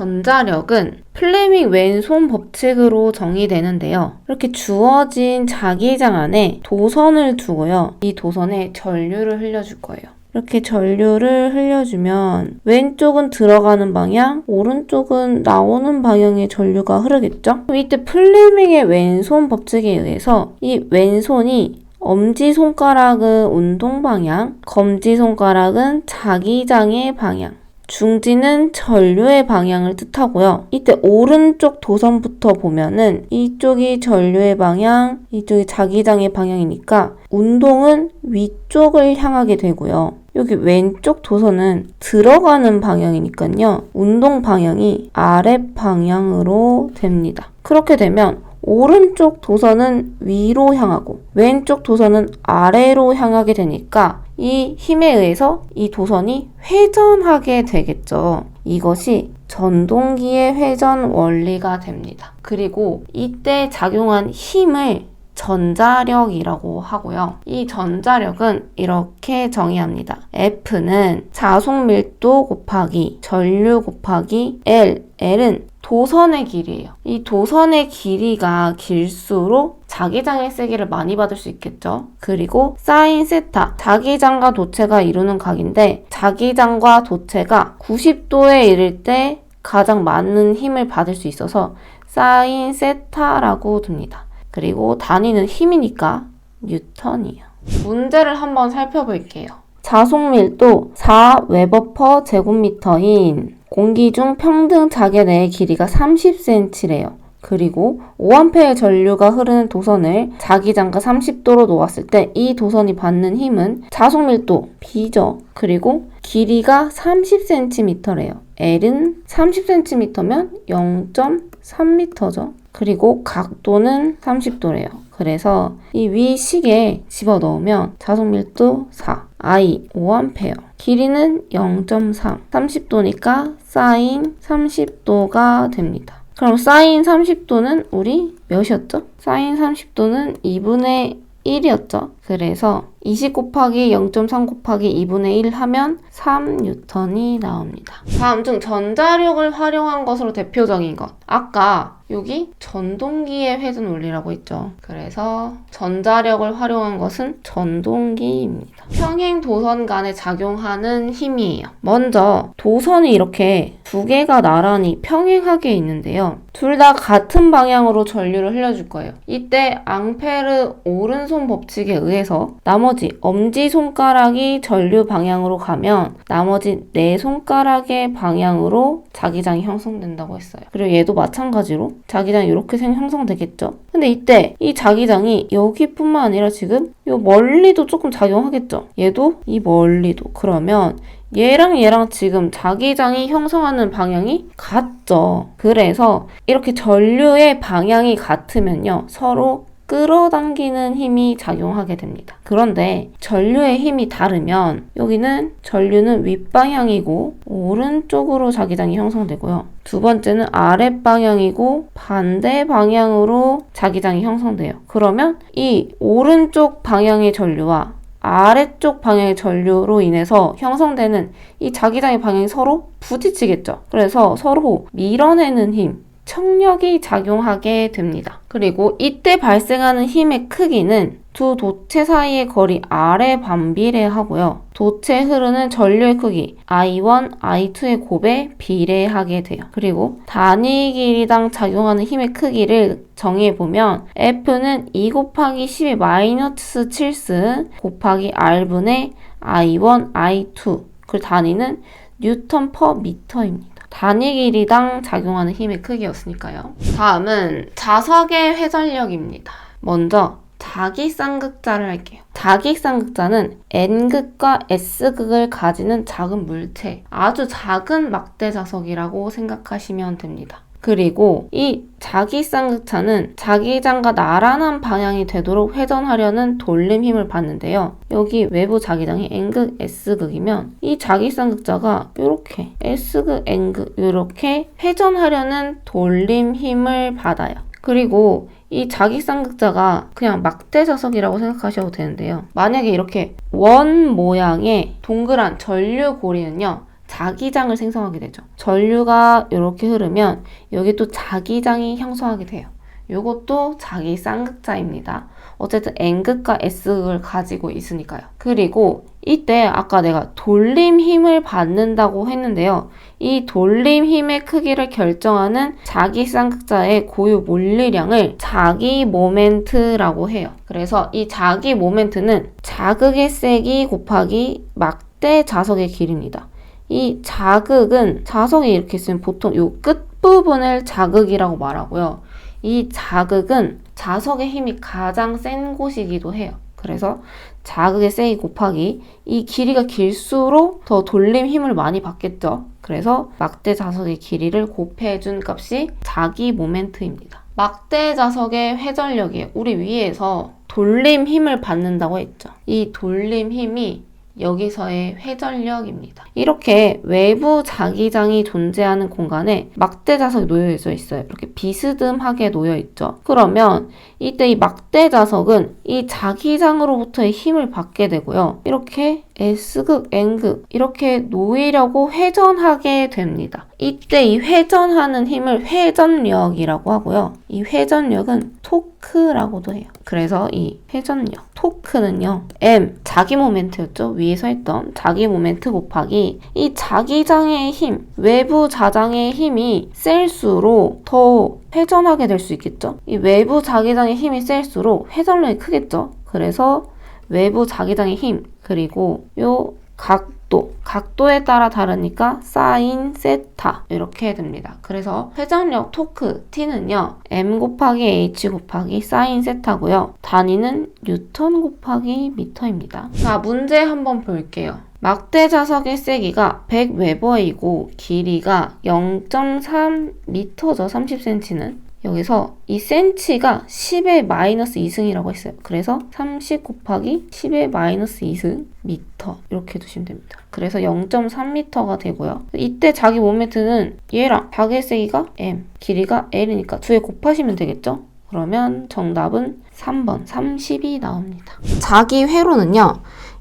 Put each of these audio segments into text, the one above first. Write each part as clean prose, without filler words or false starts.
전자력은 플레밍 왼손 법칙으로 정의되는데요. 이렇게 주어진 자기장 안에 도선을 두고요. 이 도선에 전류를 흘려줄 거예요. 이렇게 전류를 흘려주면 왼쪽은 들어가는 방향, 오른쪽은 나오는 방향의 전류가 흐르겠죠? 이때 플레밍의 왼손 법칙에 의해서 이 왼손이 엄지손가락은 운동 방향, 검지손가락은 자기장의 방향, 중지는 전류의 방향을 뜻하고요. 이때 오른쪽 도선부터 보면은 이쪽이 전류의 방향, 이쪽이 자기장의 방향이니까 운동은 위쪽을 향하게 되고요. 여기 왼쪽 도선은 들어가는 방향이니까요. 운동 방향이 아랫 방향으로 됩니다. 그렇게 되면 오른쪽 도선은 위로 향하고 왼쪽 도선은 아래로 향하게 되니까 이 힘에 의해서 이 도선이 회전하게 되겠죠. 이것이 전동기의 회전 원리가 됩니다. 그리고 이때 작용한 힘을 전자력이라고 하고요. 이 전자력은 이렇게 정의합니다. F는 자속 밀도 곱하기 전류 곱하기 L, L은 도선의 길이에요. 이 도선의 길이가 길수록 자기장의 세기를 많이 받을 수 있겠죠. 그리고 사인 세타, 자기장과 도체가 이루는 각인데 자기장과 도체가 90도에 이를 때 가장 많은 힘을 받을 수 있어서 사인 세타라고 둡니다. 그리고 단위는 힘이니까 뉴턴이에요. 문제를 한번 살펴볼게요. 자속 밀도 4웨버/per 제곱미터인 공기 중 평등 자개 내의 길이가 30cm래요. 그리고 5A의 전류가 흐르는 도선을 자기장과 30도로 놓았을 때 이 도선이 받는 힘은 자속 밀도 B죠. 그리고 길이가 30cm래요. L은 30cm면 0.3m죠. 그리고 각도는 30도래요. 그래서 이 위 식에 집어넣으면 자속 밀도 4, I 5A, 길이는 0.3, 30도니까 사인 30도가 됩니다. 그럼 사인 30도는 우리 몇이었죠? 사인 30도는 2분의 1이었죠. 그래서 20 곱하기 0.3 곱하기 2분의 1 하면 3N이 나옵니다. 다음 중 전자력을 활용한 것으로 대표적인 것. 아까 여기 전동기의 회전 원리라고 했죠. 그래서 전자력을 활용한 것은 전동기입니다. 평행 도선 간에 작용하는 힘이에요. 먼저 도선이 이렇게 두 개가 나란히 평행하게 있는데요. 둘 다 같은 방향으로 전류를 흘려줄 거예요. 이때 앙페르 오른손 법칙에 의해서 나머지 엄지손가락이 전류 방향으로 가면 나머지 네 손가락의 방향으로 자기장이 형성된다고 했어요. 그리고 얘도 마찬가지로 자기장이 이렇게 형성되겠죠. 근데 이때 이 자기장이 여기뿐만 아니라 지금 이 멀리도 조금 작용하겠죠. 얘도 이 멀리도. 그러면 얘랑 지금 자기장이 형성하는 방향이 같죠. 그래서 이렇게 전류의 방향이 같으면요. 서로 끌어당기는 힘이 작용하게 됩니다. 그런데 전류의 힘이 다르면 여기는 전류는 윗방향이고 오른쪽으로 자기장이 형성되고요. 두 번째는 아랫방향이고 반대 방향으로 자기장이 형성돼요. 그러면 이 오른쪽 방향의 전류와 아래쪽 방향의 전류로 인해서 형성되는 이 자기장의 방향이 서로 부딪히겠죠. 그래서 서로 밀어내는 힘, 청력이 작용하게 됩니다. 그리고 이때 발생하는 힘의 크기는 두 도체 사이의 거리 R에 반비례하고요. 도체에 흐르는 전류의 크기 I1, I2의 곱에 비례하게 돼요. 그리고 단위 길이당 작용하는 힘의 크기를 정의해보면 F는 2 곱하기 10의 마이너스 7승 곱하기 R분의 I1, I2 그 단위는 뉴턴 퍼 미터입니다. 단위 길이당 작용하는 힘의 크기였으니까요. 다음은 자석의 회전력입니다. 먼저 자기쌍극자를 할게요. 자기쌍극자는 N극과 S극을 가지는 작은 물체, 아주 작은 막대 자석이라고 생각하시면 됩니다. 그리고 이 자기쌍극자는 자기장과 나란한 방향이 되도록 회전하려는 돌림 힘을 받는데요. 여기 외부 자기장이 N극, S극이면 이 자기쌍극자가 이렇게 S극, N극 이렇게 회전하려는 돌림 힘을 받아요. 그리고 이 자기쌍극자가 그냥 막대 자석이라고 생각하셔도 되는데요. 만약에 이렇게 원 모양의 동그란 전류고리는요. 자기장을 생성하게 되죠. 전류가 이렇게 흐르면 여기 또 자기장이 형성하게 돼요. 이것도 자기 쌍극자입니다. 어쨌든 N극과 S극을 가지고 있으니까요. 그리고 이때 아까 내가 돌림 힘을 받는다고 했는데요. 이 돌림 힘의 크기를 결정하는 자기 쌍극자의 고유 몰리량을 자기 모멘트라고 해요. 그래서 이 자기 모멘트는 자극의 세기 곱하기 막대 자석의 길이입니다. 이 자극은 자석이 이렇게 있으면 보통 이 끝부분을 자극이라고 말하고요. 이 자극은 자석의 힘이 가장 센 곳이기도 해요. 그래서 자극의 세기 곱하기 이 길이가 길수록 더 돌림 힘을 많이 받겠죠. 그래서 막대 자석의 길이를 곱해준 값이 자기 모멘트입니다. 막대 자석의 회전력이 우리 위에서 돌림 힘을 받는다고 했죠. 이 돌림 힘이 여기서의 회전력입니다. 이렇게 외부 자기장이 존재하는 공간에 막대 자석이 놓여져 있어요. 이렇게 비스듬하게 놓여 있죠. 그러면 이때 이 막대 자석은 이 자기장으로부터의 힘을 받게 되고요. 이렇게 S극, N극 이렇게 놓이려고 회전하게 됩니다. 이때 이 회전하는 힘을 회전력이라고 하고요. 이 회전력은 토크라고도 해요. 그래서 이 회전력, 토크는요. M, 자기 모멘트였죠. 위에서 했던 자기 모멘트 곱하기 이 자기장의 힘, 외부 자장의 힘이 셀수록 더 회전하게 될 수 있겠죠. 이 외부 자기장의 힘이 셀수록 회전력이 크겠죠. 그래서 외부 자기장의 힘 그리고 요 각도에 따라 다르니까 사인 세타 이렇게 됩니다. 그래서 회전력 토크 T는요. M 곱하기 H 곱하기 사인 세타고요. 단위는 뉴턴 곱하기 미터입니다. 자, 문제 한번 볼게요. 막대 자석의 세기가 100웨버이고 길이가 0.3m죠. 30cm는. 여기서 이 cm가 10의 마이너스 2승이라고 했어요. 그래서 30 곱하기 10의 마이너스 2승 미터 이렇게 두시면 됩니다. 그래서 0.3m가 되고요. 이때 자기 모멘트는 얘랑 자기의 세기가 m, 길이가 l이니까 두 개 곱하시면 되겠죠? 그러면 정답은 3번 30이 나옵니다. 자기 회로는요.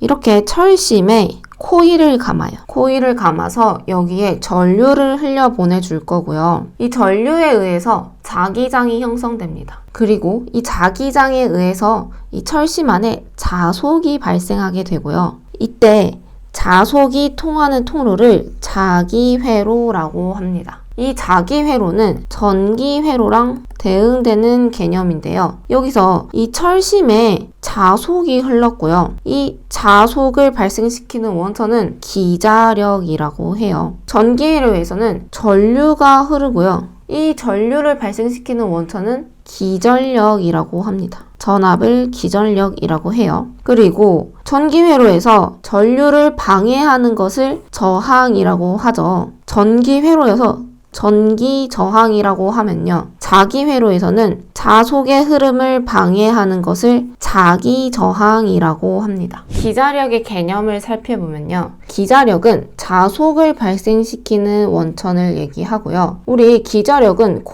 이렇게 철심에 코일을 감아요. 코일을 감아서 여기에 전류를 흘려 보내줄 거고요. 이 전류에 의해서 자기장이 형성됩니다. 그리고 이 자기장에 의해서 이 철심 안에 자속이 발생하게 되고요. 이때 자속이 통하는 통로를 자기회로라고 합니다. 이 자기회로는 전기회로랑 대응되는 개념인데요. 여기서 이 철심에 자속이 흘렀고요. 이 자속을 발생시키는 원천은 기자력이라고 해요. 전기회로에서는 전류가 흐르고요. 이 전류를 발생시키는 원천은 기전력이라고 합니다. 전압을 기전력이라고 해요. 그리고 전기회로에서 전류를 방해하는 것을 저항이라고 하죠. 전기회로에서 전기 저항이라고 하면요. 자기회로에서는 자속의 흐름을 방해하는 것을 자기 저항이라고 합니다. 기자력의 개념을 살펴보면요. 기자력은 자속을 발생시키는 원천을 얘기하고요. 우리 기자력은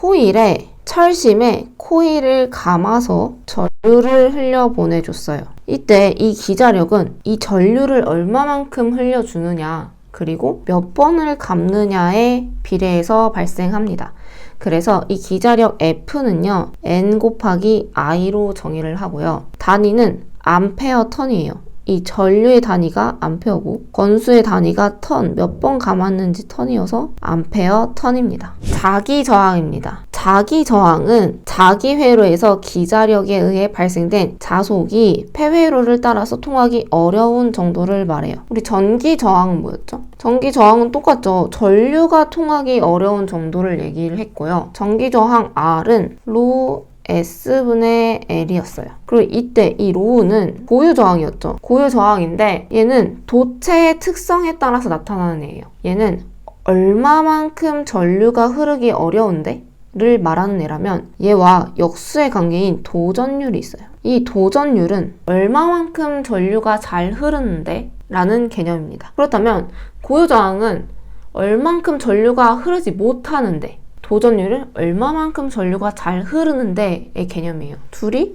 철심에 코일을 감아서 전류를 흘려 보내줬어요. 이때 이 기자력은 이 전류를 얼마만큼 흘려주느냐 그리고 몇 번을 감느냐에 비례해서 발생합니다. 그래서 이 기자력 F는요. N 곱하기 I로 정의를 하고요. 단위는 암페어 턴이에요. 이 전류의 단위가 암페어고 건수의 단위가 턴, 몇 번 감았는지 턴이어서 암페어 턴입니다. 자기 저항입니다. 자기 저항은 자기 회로에서 기자력에 의해 발생된 자속이 폐회로를 따라서 통하기 어려운 정도를 말해요. 우리 전기 저항은 뭐였죠? 전기 저항은 똑같죠. 전류가 통하기 어려운 정도를 얘기를 했고요. 전기 저항 R은 로 S분의 L이었어요. 그리고 이때 이 로우는 고유 저항이었죠. 고유 저항인데 얘는 도체의 특성에 따라서 나타나는 애예요. 얘는 얼마만큼 전류가 흐르기 어려운데 를 말하는 애라면 얘와 역수의 관계인 도전율이 있어요. 이 도전율은 얼마만큼 전류가 잘 흐르는데 라는 개념입니다. 그렇다면 고유 저항은 얼만큼 전류가 흐르지 못하는데 도전율은 얼마만큼 전류가 잘 흐르는데의 개념이에요. 둘이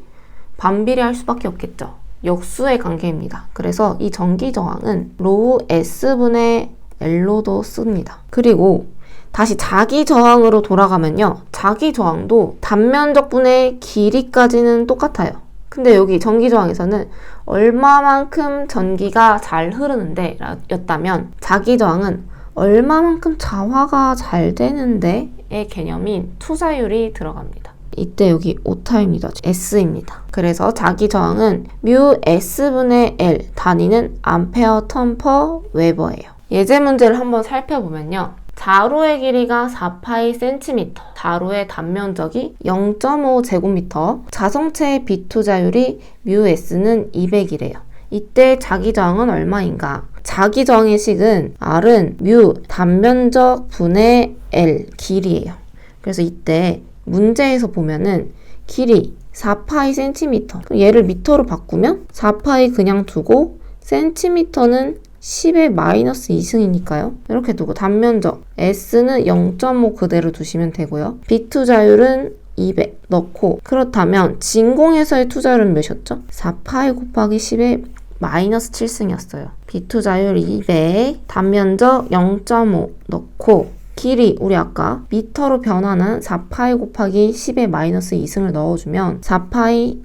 반비례할 수밖에 없겠죠. 역수의 관계입니다. 그래서 이 전기 저항은 로우 S분의 L로도 씁니다. 그리고 다시 자기 저항으로 돌아가면요. 자기 저항도 단면적분의 길이까지는 똑같아요. 근데 여기 전기 저항에서는 얼마만큼 전기가 잘 흐르는데 였다면 자기 저항은 얼마만큼 자화가 잘 되는데의 개념인 투자율이 들어갑니다. 이때 여기 오타입니다. S입니다. 그래서 자기 저항은 뮤 S분의 L 단위는 암페어 턴 퍼 웨버예요. 예제 문제를 한번 살펴보면요. 자루의 길이가 4파이 cm, 자루의 단면적이 0.5제곱미터, 자성체의 비투자율이 뮤 S는 200이래요. 이때 자기 저항은 얼마인가? 자기 저항의 식은 R은 뮤 단면적 분의 L 길이에요. 그래서 이때 문제에서 보면은 길이 4파이 cm, 얘를 미터로 바꾸면 4파이 그냥 두고 cm는 10의 마이너스 2승이니까요. 이렇게 두고 단면적 S는 0.5 그대로 두시면 되고요. 비투자율은 200 넣고, 그렇다면 진공에서의 투자율은 몇이었죠? 4파이 곱하기 10의 마이너스 7승이었어요. 비투자율 200, 단면적 0.5 넣고, 길이 우리 아까 미터로 변하는 4파이 곱하기 10의 마이너스 2승을 넣어주면 4파이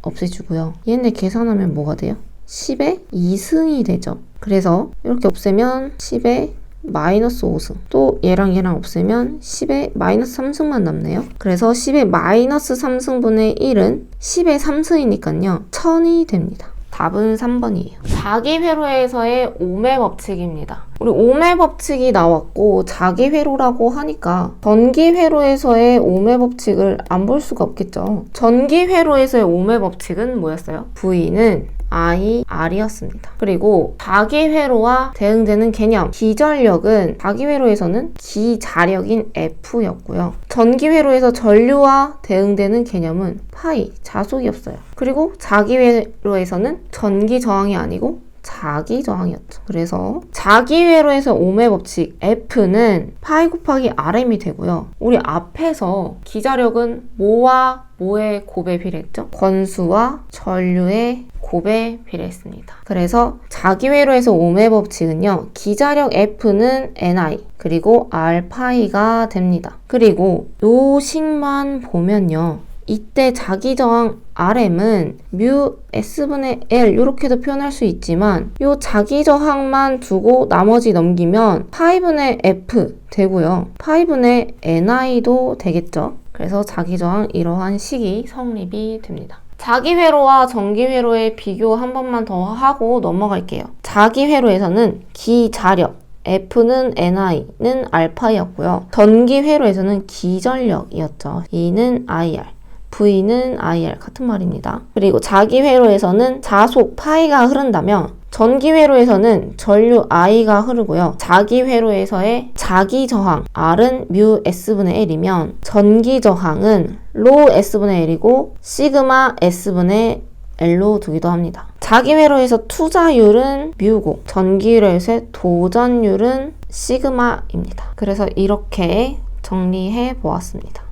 없애주고요. 얘네 계산하면 뭐가 돼요? 10의 2승이 되죠. 그래서 이렇게 없애면 10의 마이너스 5승, 또 얘랑 없애면 10의 마이너스 3승만 남네요. 그래서 10의 마이너스 3승분의 1은 10의 3승이니까요 1000이 됩니다. 답은 3번이에요. 자기 회로에서의 오매 법칙입니다. 우리 오매 법칙이 나왔고 자기 회로라고 하니까 전기 회로에서의 오매 법칙을 안 볼 수가 없겠죠. 전기 회로에서의 오매 법칙은 뭐였어요? V는 IR이었습니다. 그리고 자기 회로와 대응되는 개념, 기전력은 자기 회로에서는 기자력인 F였고요. 전기 회로에서 전류와 대응되는 개념은 파이, 자속이었어요. 그리고 자기 회로에서는 전기 저항이 아니고 자기 저항이었죠. 그래서 자기 회로에서 오매 법칙 F는 파이 곱하기 RM이 되고요. 우리 앞에서 기자력은 모와 모의 곱에 비례했죠. 권수와 전류의 곱에 비례했습니다. 그래서 자기 회로에서 오매 법칙은요. 기자력 F는 NI 그리고 R 파이가 됩니다. 그리고 요 식만 보면요. 이때 자기 저항 RM은 뮤 S분의 L 이렇게도 표현할 수 있지만 요 자기 저항만 두고 나머지 넘기면 파이분의 F 되고요. 파이분의 NI도 되겠죠. 그래서 자기 저항 이러한 식이 성립이 됩니다. 자기 회로와 전기 회로의 비교 한 번만 더 하고 넘어갈게요. 자기 회로에서는 기자력 F는 NI는 알파였고요. 전기 회로에서는 기전력이었죠. E는 IR, V는 IR 같은 말입니다. 그리고 자기 회로에서는 자속 파이가 흐른다면 전기 회로에서는 전류 I가 흐르고요. 자기 회로에서의 자기 저항 R은 뮤 S분의 L이면 전기 저항은 로 S분의 L이고 시그마 S분의 L로 두기도 합니다. 자기 회로에서 투자율은 뮤고 전기 회로에서의 도전율은 시그마입니다. 그래서 이렇게 정리해 보았습니다.